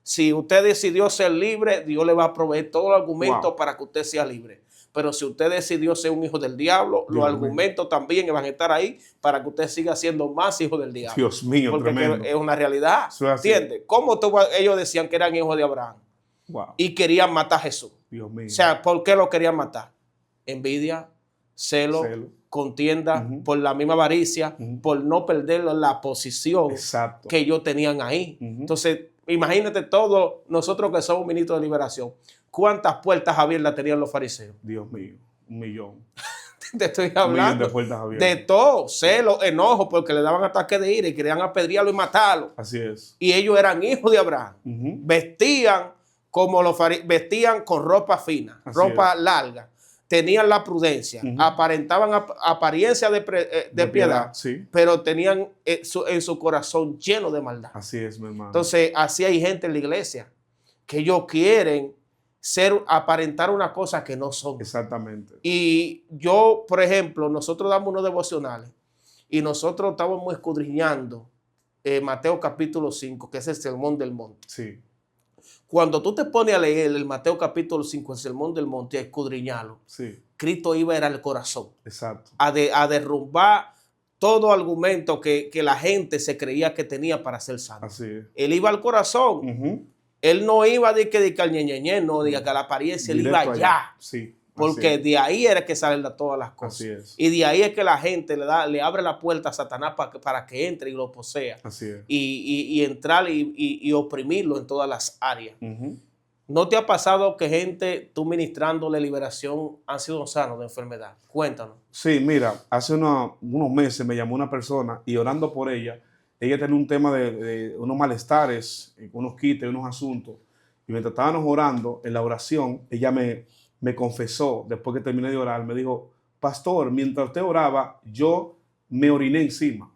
B: Si usted decidió ser libre, Dios le va a proveer todos los argumentos
A: Wow.
B: para que usted sea libre. Pero si usted decidió ser un hijo del diablo,
A: Dios
B: los
A: mío.
B: argumentos también van a estar ahí para que usted siga siendo más hijo del diablo.
A: Dios mío,
B: Porque
A: tremendo.
B: es una realidad.
A: Eso es así.
B: ¿Entiendes? ¿Cómo ellos decían que eran hijos de Abraham
A: Wow.
B: y querían matar a Jesús?
A: Dios mío.
B: O sea, ¿por qué lo querían matar? Envidia, celo,
A: Celo.
B: contienda,
A: Ujú.
B: por la misma avaricia,
A: Ujú.
B: por no perder la posición
A: Exacto.
B: que ellos tenían ahí.
A: Ujú.
B: Entonces, imagínate todos nosotros que somos ministros de liberación, ¿cuántas puertas abiertas tenían los fariseos?
A: Dios mío. 1,000,000.
B: Te estoy
A: Un millón
B: hablando
A: de puertas abiertas.
B: de todo, celo, enojo, porque le daban ataque de ira y querían apedrearlo y matarlo.
A: Así es.
B: Y ellos eran hijos de Abraham.
A: Ujú.
B: Vestían como vestían con ropa fina,
A: Así
B: ropa
A: es.
B: larga. Tenían la prudencia,
A: Ujú.
B: aparentaban apariencia de piedad,
A: Sí.
B: pero tenían en su corazón lleno de maldad.
A: Así es, mi hermano.
B: Entonces, así hay gente en la iglesia que ellos quieren aparentar una cosa que no son.
A: Exactamente.
B: Y yo, por ejemplo, nosotros damos unos devocionales y nosotros estábamos escudriñando Mateo capítulo 5, que es el Sermón del Monte.
A: Sí.
B: Cuando tú te pones a leer el Mateo capítulo 5, el Sermón del Monte, y a escudriñarlo,
A: Sí.
B: Cristo iba era al corazón,
A: Exacto.
B: a derrumbar todo argumento que la gente se creía que tenía para ser sano.
A: Así es.
B: Él iba al corazón.
A: Ujú.
B: Él no iba de que al ñeñeñe, no, de que a la apariencia, él iba
A: Directo
B: allá.
A: Sí.
B: Porque
A: Así es.
B: de ahí era que salen todas las cosas.
A: Así es.
B: Y de ahí es que la gente le abre la puerta a Satanás para que entre y lo posea.
A: Así es.
B: Y entrar y oprimirlo en todas las áreas.
A: Ujú.
B: ¿No te ha pasado que gente, tú ministrándole liberación, han sido sanos de enfermedad? Cuéntanos.
A: Sí, mira, hace unos meses me llamó una persona y orando por ella tenía un tema de unos malestares, unos quites, unos asuntos. Y mientras estábamos orando, en la oración, ella me confesó, después que terminé de orar, me dijo, pastor, mientras usted oraba, yo me oriné encima.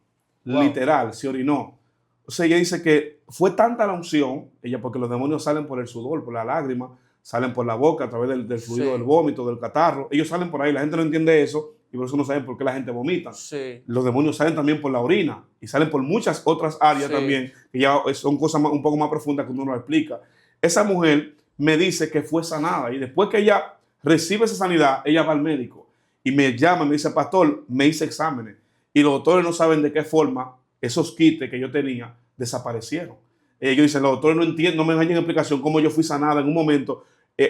B: Wow.
A: Literal, se orinó. O sea, ella dice que fue tanta la unción, porque los demonios salen por el sudor, por la lágrima, salen por la boca a través del fluido
B: Sí.
A: del vómito, del catarro. Ellos salen por ahí, la gente no entiende eso y por eso no saben por qué la gente vomita.
B: Sí.
A: Los demonios salen también por la orina y salen por muchas otras áreas
B: Sí.
A: también, que ya son cosas un poco más profundas que uno no lo explica. Esa mujer me dice que fue sanada y después que ella recibe esa sanidad, ella va al médico y me llama y me dice, pastor, me hice exámenes y los doctores no saben de qué forma esos quites que yo tenía desaparecieron. Ellos dicen, los doctores no entienden, no me dan explicación cómo yo fui sanada en un momento,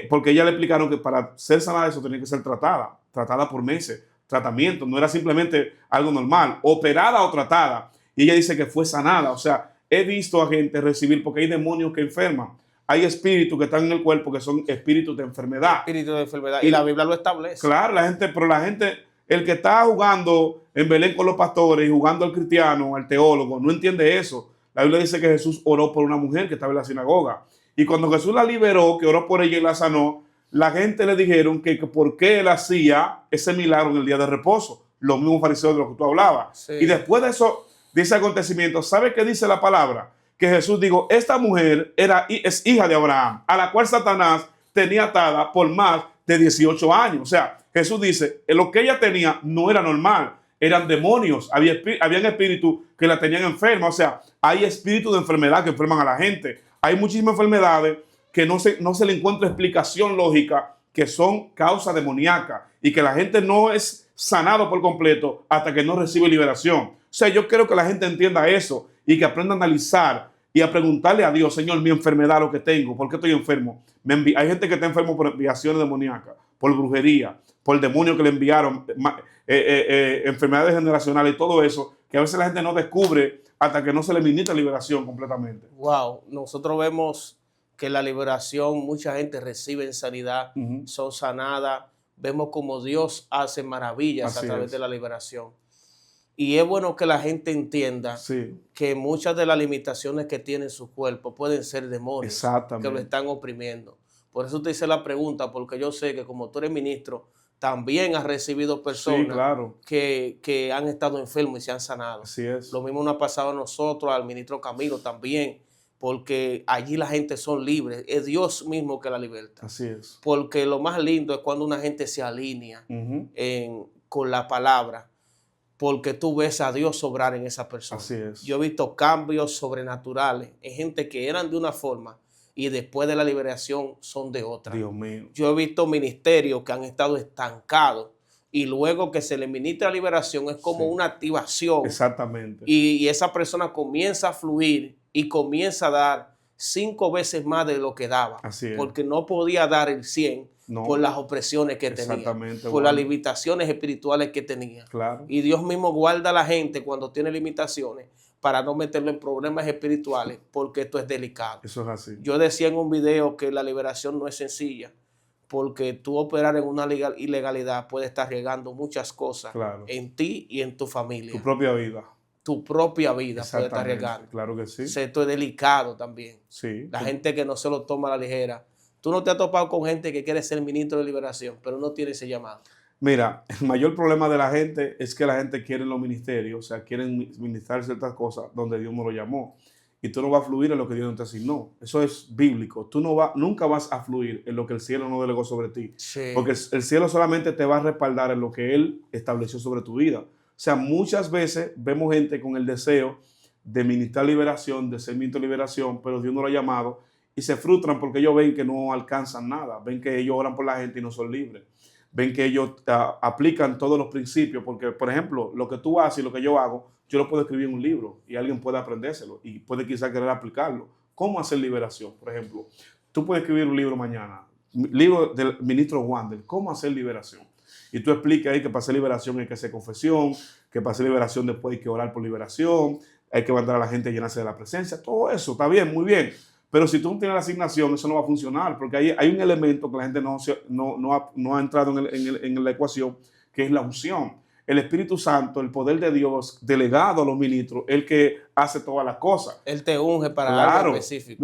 A: porque ella le explicaron que para ser sanada eso tenía que ser tratada por meses, tratamiento, no era simplemente algo normal, operada o tratada. Y ella dice que fue sanada. O sea, he visto a gente recibir, porque hay demonios que enferman. Hay espíritus que están en el cuerpo que son espíritus de enfermedad.
B: Espíritu de enfermedad.
A: Y
B: Y la Biblia lo establece.
A: Claro, pero la gente, el que está jugando en Belén con los pastores y jugando al cristiano, al teólogo, no entiende eso. La Biblia dice que Jesús oró por una mujer que estaba en la sinagoga. Y cuando Jesús la liberó, que oró por ella y la sanó, la gente le dijeron que por qué él hacía ese milagro en el día de reposo. Los mismos fariseos de los que tú hablabas.
B: Sí.
A: Y después de eso, de ese acontecimiento, ¿sabe qué dice la palabra? Que Jesús dijo, esta mujer es hija de Abraham, a la cual Satanás tenía atada por más de 18 años. O sea, Jesús dice, lo que ella tenía no era normal, eran demonios, habían espíritus que la tenían enferma. O sea, hay espíritus de enfermedad que enferman a la gente. Hay muchísimas enfermedades que no se le encuentra explicación lógica, que son causa demoníaca y que la gente no es sanado por completo hasta que no recibe liberación. O sea, yo quiero que la gente entienda eso y que aprenda a analizar y a preguntarle a Dios, Señor, mi enfermedad, lo que tengo, ¿por qué estoy enfermo? Hay gente que está enfermo por enviaciones demoníacas, por brujería, por demonios que le enviaron, enfermedades generacionales y todo eso, que a veces la gente no descubre hasta que no se le ministra liberación completamente.
B: Wow, nosotros vemos que la liberación, mucha gente recibe en sanidad, son sanadas, vemos como Dios hace maravillas a través de la liberación. Y es bueno que la gente entienda que muchas de las limitaciones que tiene su cuerpo pueden ser demonios que lo están oprimiendo. Por eso te hice la pregunta, porque yo sé que como tú eres ministro, también has recibido personas que han estado enfermos y se han sanado.
A: Así es.
B: Lo mismo nos ha pasado a nosotros, al ministro Camilo también, porque allí la gente son libres. Es Dios mismo que la liberta.
A: Así es.
B: Porque lo más lindo es cuando una gente se alinea con la palabra, porque tú ves a Dios obrar en esa persona.
A: Así es.
B: Yo he visto cambios sobrenaturales en gente que eran de una forma y después de la liberación son de otra.
A: Dios mío.
B: Yo he visto ministerios que han estado estancados y luego que se le ministra liberación es como una activación.
A: Exactamente.
B: Y esa persona comienza a fluir y comienza a dar 5 veces más de lo que daba.
A: Así es.
B: Porque no podía dar el 100 por las opresiones que tenía, por las limitaciones espirituales que tenía.
A: Claro.
B: Y Dios mismo guarda a la gente cuando tiene limitaciones para no meterlo en problemas espirituales, porque esto es delicado.
A: Eso es así.
B: Yo decía en un video que la liberación no es sencilla, porque tú operar en una ilegalidad puede estar arriesgando muchas cosas en ti y en tu familia.
A: Tu propia vida.
B: Tu propia vida puede estar arriesgando.
A: Claro que sí.
B: Esto es delicado también.
A: Sí.
B: La gente que no se lo toma a la ligera. Tú no te has topado con gente que quiere ser ministro de liberación, pero no tiene ese llamado.
A: Mira, el mayor problema de la gente es que la gente quiere los ministerios, o sea, quieren ministrar ciertas cosas donde Dios no lo llamó. Y tú no vas a fluir en lo que Dios no te asignó. Eso es bíblico. Tú nunca vas a fluir en lo que el cielo no delegó sobre ti.
B: Sí.
A: Porque el cielo solamente te va a respaldar en lo que Él estableció sobre tu vida. O sea, muchas veces vemos gente con el deseo de ministrar liberación, de ser ministro de liberación, pero Dios no lo ha llamado y se frustran porque ellos ven que no alcanzan nada. Ven que ellos oran por la gente y no son libres. Ven que ellos aplican todos los principios, porque, por ejemplo, lo que tú haces y lo que yo hago, yo lo puedo escribir en un libro y alguien puede aprendérselo y puede quizás querer aplicarlo. ¿Cómo hacer liberación? Por ejemplo, tú puedes escribir un libro mañana, libro del ministro Wander, ¿cómo hacer liberación? Y tú explicas ahí que para hacer liberación hay que hacer confesión, que para hacer liberación después hay que orar por liberación, hay que mandar a la gente a llenarse de la presencia, todo eso está bien, muy bien. Pero si tú no tienes la asignación, eso no va a funcionar, porque hay un elemento que la gente no ha entrado en la ecuación, que es la unción. El Espíritu Santo, el poder de Dios delegado a los ministros, el que hace todas las cosas.
B: Él te unge para algo específico.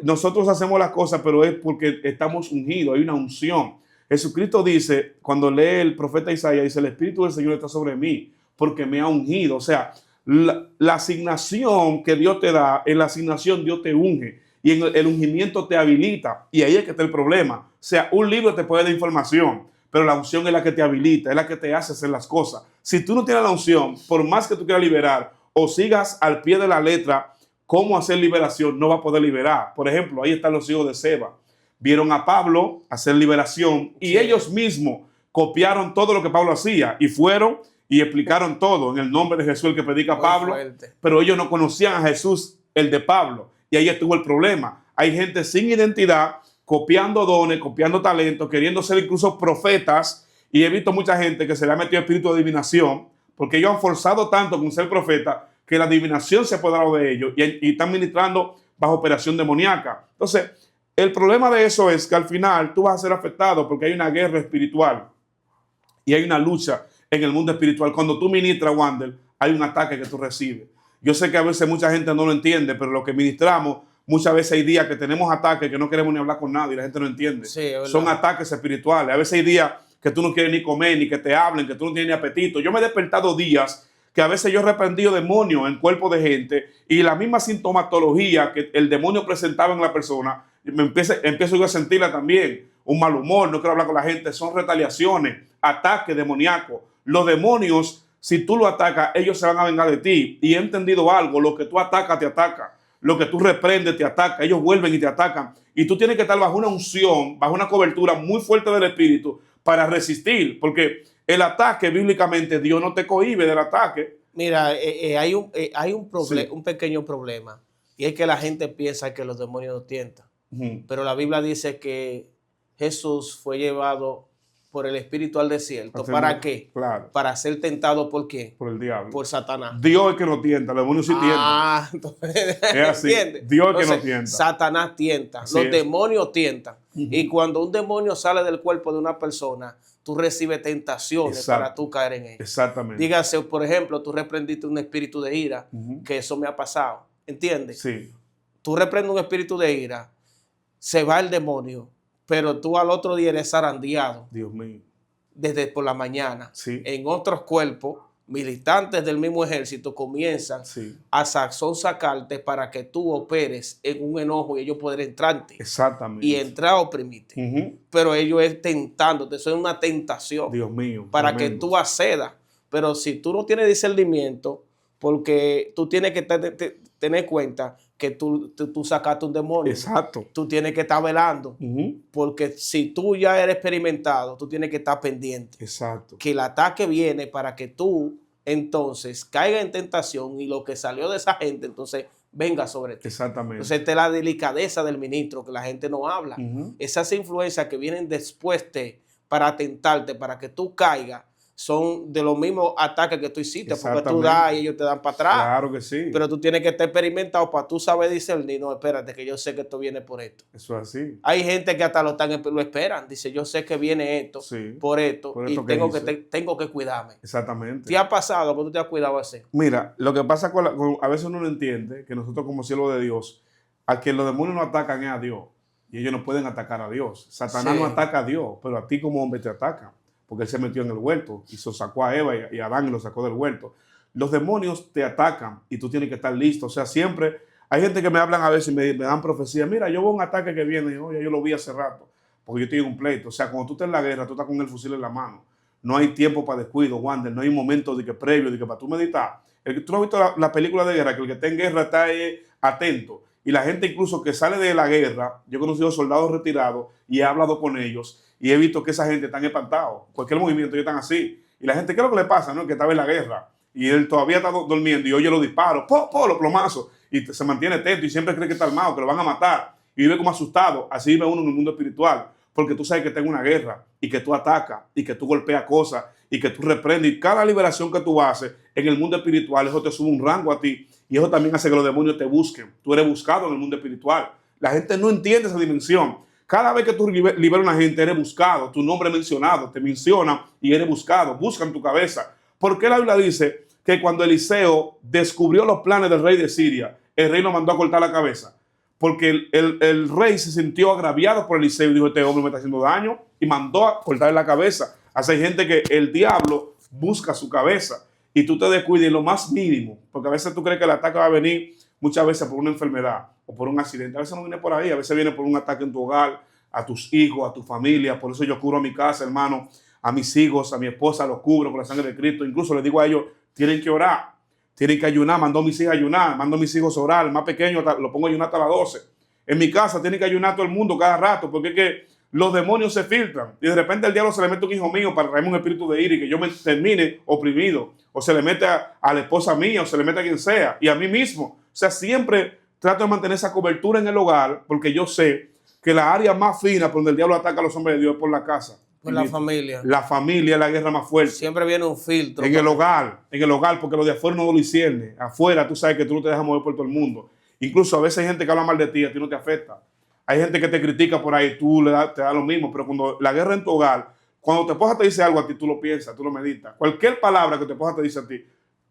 A: Nosotros hacemos las cosas, pero es porque estamos ungidos, hay una unción. Jesucristo dice, cuando lee el profeta Isaías, dice, el Espíritu del Señor está sobre mí, porque me ha ungido. O sea, la asignación que Dios te da, en la asignación Dios te unge. Y en el ungimiento te habilita. Y ahí es que está el problema. O sea, un libro te puede dar información, pero la unción es la que te habilita, es la que te hace hacer las cosas. Si tú no tienes la unción, por más que tú quieras liberar o sigas al pie de la letra cómo hacer liberación, no va a poder liberar. Por ejemplo, ahí están los hijos de Seba. Vieron a Pablo hacer liberación y ellos mismos copiaron todo lo que Pablo hacía y fueron y explicaron todo en el nombre de Jesús, el que predica Pablo. Pero ellos no conocían a Jesús, el de Pablo. Y ahí estuvo el problema. Hay gente sin identidad, copiando dones, copiando talentos, queriendo ser incluso profetas. Y he visto mucha gente que se le ha metido espíritu de adivinación, porque ellos han forzado tanto con ser profeta, que la adivinación se ha apoderado de ellos y están ministrando bajo operación demoníaca. Entonces, el problema de eso es que al final tú vas a ser afectado porque hay una guerra espiritual y hay una lucha en el mundo espiritual. Cuando tú ministras, Wander, hay un ataque que tú recibes. Yo sé que a veces mucha gente no lo entiende, pero lo que ministramos, muchas veces hay días que tenemos ataques que no queremos ni hablar con nadie y la gente no entiende.
B: Sí,
A: son ataques espirituales. A veces hay días que tú no quieres ni comer, ni que te hablen, que tú no tienes ni apetito. Yo me he despertado días que a veces yo he reprendido demonios en cuerpo de gente y la misma sintomatología que el demonio presentaba en la persona, empiezo yo a sentirla también. Un mal humor, no quiero hablar con la gente, son retaliaciones, ataques demoníacos. Los demonios, si tú lo atacas, ellos se van a vengar de ti. Y he entendido algo, lo que tú atacas, te ataca. lo que tú reprendes te ataca, ellos vuelven y te atacan. Y tú tienes que estar bajo una unción, bajo una cobertura muy fuerte del Espíritu para resistir, porque el ataque bíblicamente, Dios no te cohíbe del ataque.
B: Mira, hay
A: Sí.
B: un pequeño problema, y es que la gente piensa que los demonios no tientan. Pero la Biblia dice que Jesús fue llevado por el Espíritu al desierto. ¿Para qué?
A: Claro.
B: Para ser tentado ¿por qué?
A: Por el diablo.
B: Por Satanás.
A: Dios es que no tienta, los demonios sí tientan.
B: Entonces,
A: Es así.
B: ¿entiendes?
A: Dios es que
B: Entonces,
A: no tienta.
B: Satanás tienta,
A: Así
B: los
A: es.
B: demonios tientan. Y cuando un demonio sale del cuerpo de una persona, tú recibes tentaciones para tú caer en él.
A: Exactamente.
B: Dígase, por ejemplo, tú reprendiste un espíritu de ira, que eso me ha pasado. ¿Entiendes?
A: Sí.
B: Tú reprendes un espíritu de ira, se va el demonio, pero tú al otro día eres zarandeado
A: Dios mío.
B: desde por la mañana.
A: Sí.
B: En otros cuerpos, militantes del mismo ejército comienzan
A: Sí.
B: a sacarte para que tú operes en un enojo y ellos puedan entrarte
A: Exactamente.
B: y entrar a oprimirte. Pero ellos es tentándote, eso es una tentación.
A: Dios mío.
B: Para
A: tremendo.
B: que tú accedas. Pero si tú no tienes discernimiento, porque tú tienes que tener cuenta que tú sacaste un demonio.
A: Exacto.
B: Tú tienes que estar velando. Porque si tú ya eres experimentado, tú tienes que estar pendiente.
A: Exacto.
B: Que el ataque viene para que tú entonces caiga en tentación y lo que salió de esa gente entonces venga sobre ti.
A: Exactamente.
B: Entonces esta es la delicadeza del ministro que la gente no habla. Esas influencias que vienen después para tentarte, para que tú caigas, son de los mismos ataques que tú hiciste, porque tú das y ellos te dan para atrás.
A: Claro que sí.
B: Pero tú tienes que estar experimentado para tú saber discernir. No, espérate, que yo sé que esto viene por esto.
A: Eso es así.
B: Hay gente que hasta lo esperan. Dice, yo sé que viene esto, por esto y tengo que cuidarme.
A: Exactamente.
B: ¿Te ha pasado que tú te has cuidado así?
A: Mira, lo que pasa a veces uno no entiende que nosotros como siervos de Dios, a quien los demonios no atacan es a Dios. Y ellos no pueden atacar a Dios. Satanás no ataca a Dios, pero a ti como hombre te ataca. Porque él se metió en el huerto y se sacó a Eva y a Adán y lo sacó del huerto. Los demonios te atacan y tú tienes que estar listo. O sea, siempre hay gente que me hablan a veces y me dan profecía. Mira, yo veo un ataque que viene y oye, yo lo vi hace rato porque yo estoy en un pleito. O sea, cuando tú estás en la guerra, tú estás con el fusil en la mano. No hay tiempo para descuido, Wander. No hay un momento de que previo, de que para tú meditar. Tú no has visto la película de guerra, que el que está en guerra está atento. Y la gente incluso que sale de la guerra, yo he conocido soldados retirados y he hablado con ellos y he visto que esa gente están espantados. Cualquier movimiento ellos están así. Y la gente, ¿qué es lo que le pasa? ¿No? Que estaba en la guerra y él todavía está durmiendo y oye los disparos, los plomazos, y se mantiene atento y siempre cree que está armado, que lo van a matar y vive como asustado. Así vive uno en el mundo espiritual, porque tú sabes que está en una guerra y que tú atacas y que tú golpeas cosas y que tú reprendes. Y cada liberación que tú haces en el mundo espiritual, eso te sube un rango a ti y eso también hace que los demonios te busquen. Tú eres buscado en el mundo espiritual. La gente no entiende esa dimensión. Cada vez que tú liberas a una gente, eres buscado, tu nombre es mencionado, te menciona y eres buscado, buscan tu cabeza. ¿Por qué la Biblia dice que cuando Eliseo descubrió los planes del rey de Siria, el rey lo mandó a cortar la cabeza? Porque el rey se sintió agraviado por Eliseo y dijo, este hombre me está haciendo daño, y mandó a cortarle la cabeza. Así hay gente que el diablo busca su cabeza y tú te descuides en lo más mínimo, porque a veces tú crees que el ataque va a venir muchas veces por una enfermedad o por un accidente. A veces no viene por ahí, a veces viene por un ataque en tu hogar, a tus hijos, a tu familia. Por eso yo cubro a mi casa, hermano, a mis hijos, a mi esposa, los cubro con la sangre de Cristo. Incluso les digo a ellos, tienen que orar, tienen que ayunar. Mando a mis hijos a ayunar, mando a mis hijos a orar. El más pequeño lo pongo a ayunar hasta las 12. En mi casa tienen que ayunar todo el mundo cada rato, porque es que los demonios se filtran. Y de repente el diablo se le mete a un hijo mío para traerme un espíritu de ira y que yo me termine oprimido. O se le mete a la esposa mía, o se le mete a quien sea, y a mí mismo. O sea, siempre trato de mantener esa cobertura en el hogar, porque yo sé que la área más fina por donde el diablo ataca a los hombres de Dios es por la casa.
B: Por la familia.
A: La familia es la guerra más fuerte.
B: Siempre viene un filtro.
A: En el hogar, porque lo de afuera no lo discierne. Afuera tú sabes que tú no te dejas mover por todo el mundo. Incluso a veces hay gente que habla mal de ti, a ti no te afecta. Hay gente que te critica por ahí, tú te da lo mismo. Pero cuando la guerra en tu hogar, cuando tu esposa te dice algo a ti, tú lo piensas, tú lo meditas. Cualquier palabra que tu esposa te dice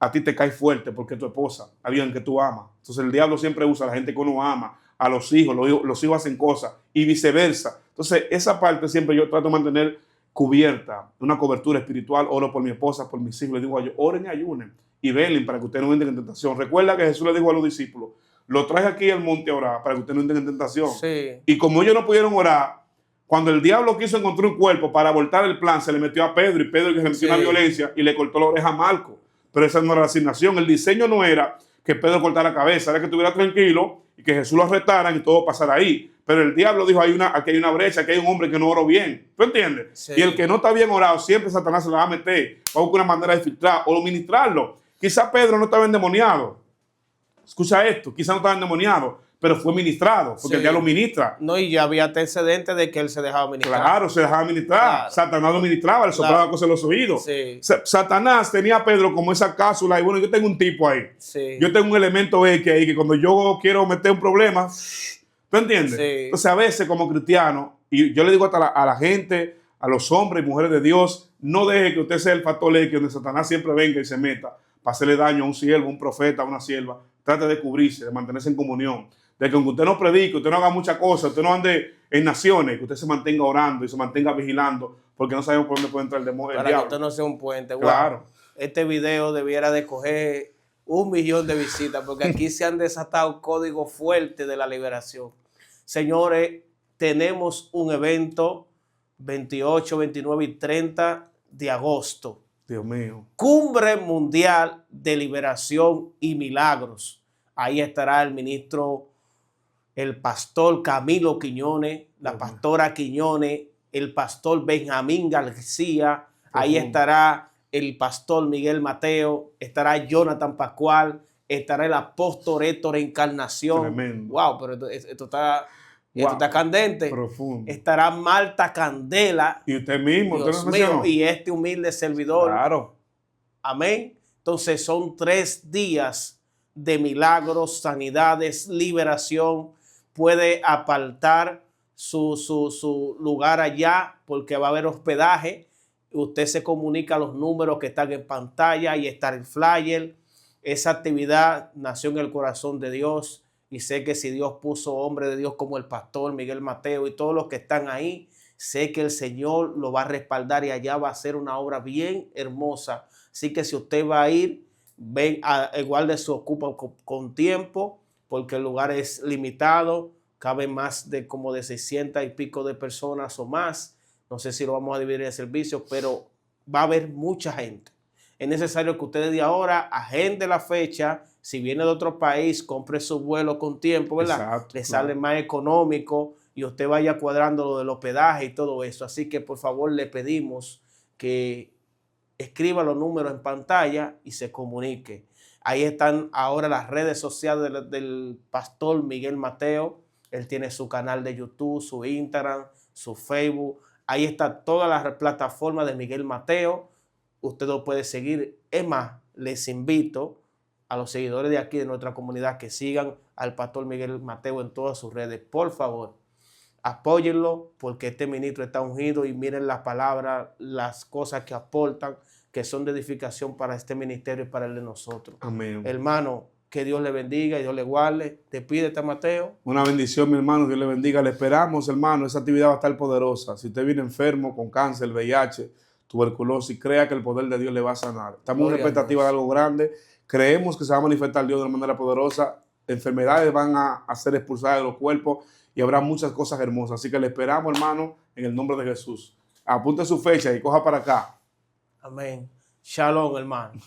A: a ti te cae fuerte porque es tu esposa, alguien que tú amas. Entonces el diablo siempre usa a la gente que uno ama, a los hijos hijos hacen cosas y viceversa. Entonces esa parte siempre yo trato de mantener cubierta, una cobertura espiritual. Oro por mi esposa, por mis hijos. Les digo a ellos, oren y ayunen y velen para que ustedes no entren en tentación. Recuerda que Jesús le dijo a los discípulos, lo traje aquí al monte a orar para que ustedes no entren en tentación.
B: Sí.
A: Y como ellos no pudieron orar, cuando el diablo quiso encontrar un cuerpo para abortar el plan, se le metió a Pedro, y Pedro que se metió en la violencia y le cortó la oreja a Marco. Pero esa no era la asignación. El diseño no era que Pedro cortara la cabeza, era que estuviera tranquilo y que Jesús lo arrestaran y todo pasara ahí. Pero el diablo dijo, aquí hay una brecha, aquí hay un hombre que no oró bien. ¿Tú entiendes? Sí. Y el que no está bien orado, siempre Satanás se la va a meter, va a buscar una manera de filtrar o ministrarlo. Quizá Pedro no estaba endemoniado. Escucha esto, quizá no estaba endemoniado, pero fue ministrado, porque el diablo ministra.
B: No, y ya había antecedentes de que él se dejaba ministrar.
A: Claro, se dejaba ministrar. Claro. Satanás lo ministraba, le soplaba cosas en los oídos. Sí. Satanás tenía a Pedro como esa cápsula, y bueno, yo tengo un tipo ahí. Sí. Yo tengo un elemento X ahí, que cuando yo quiero meter un problema, ¿tú entiendes? Sí. Entonces, a veces como cristiano, y yo le digo hasta a la gente, a los hombres y mujeres de Dios, no deje que usted sea el factor X, donde Satanás siempre venga y se meta para hacerle daño a un siervo, un profeta, a una sierva. Trate de cubrirse, de mantenerse en comunión. De que aunque usted no predique, usted no haga muchas cosas, usted no ande en naciones, que usted se mantenga orando y se mantenga vigilando, porque no sabemos por dónde puede entrar el demonio.
B: Para que usted no sea un puente. Claro. Wow. Este video debiera de coger 1 millón de visitas, porque aquí se han desatado códigos fuertes de la liberación. Señores, tenemos un evento 28, 29 y 30 de agosto.
A: Dios mío.
B: Cumbre Mundial de Liberación y Milagros. Ahí estará el ministro, el pastor Camilo Quiñones, la pastora Quiñones, el pastor Benjamín García. Ahí estará el pastor Miguel Mateo, estará Jonathan Pascual, estará el apóstol Héctor Encarnación.
A: Tremendo.
B: Wow, pero esto está candente.
A: Profundo.
B: Estará Marta Candela.
A: Y usted mismo.
B: Dios mío, y este humilde servidor.
A: Claro.
B: Amén. Entonces son 3 días de milagros, sanidades, liberación. Puede apartar su lugar allá porque va a haber hospedaje. Usted se comunica a los números que están en pantalla y está el flyer. Esa actividad nació en el corazón de Dios. Y sé que si Dios puso hombre de Dios como el pastor Miguel Mateo y todos los que están ahí, sé que el Señor lo va a respaldar y allá va a ser una obra bien hermosa. Así que si usted va a ir, igual de se ocupa con tiempo, porque el lugar es limitado, cabe más de como de 600 y pico de personas o más. No sé si lo vamos a dividir en servicios, pero va a haber mucha gente. Es necesario que usted desde ahora agende la fecha. Si viene de otro país, compre su vuelo con tiempo, ¿verdad?
A: Exacto,
B: le sale más económico y usted vaya cuadrando lo del hospedaje y todo eso. Así que por favor le pedimos que escriba los números en pantalla y se comunique. Ahí están ahora las redes sociales del pastor Miguel Mateo. Él tiene su canal de YouTube, su Instagram, su Facebook. Ahí está todas las plataformas de Miguel Mateo. Usted lo puede seguir. Es más, les invito a los seguidores de aquí, de nuestra comunidad, que sigan al pastor Miguel Mateo en todas sus redes. Por favor, apóyenlo, porque este ministro está ungido y miren las palabras, las cosas que aportan, que son de edificación para este ministerio y para el de nosotros.
A: Amén.
B: Hermano, que Dios le bendiga y Dios le guarde. Despídete, Mateo.
A: Una bendición, mi hermano. Dios le bendiga. Le esperamos, hermano. Esa actividad va a estar poderosa. Si usted viene enfermo con cáncer, VIH, tuberculosis, crea que el poder de Dios le va a sanar. Estamos en una expectativa de algo grande. Creemos que se va a manifestar Dios de una manera poderosa. Enfermedades van a ser expulsadas de los cuerpos y habrá muchas cosas hermosas. Así que le esperamos, hermano, en el nombre de Jesús. Apunte su fecha y coja para acá.
B: Amén. Shalom, hermano.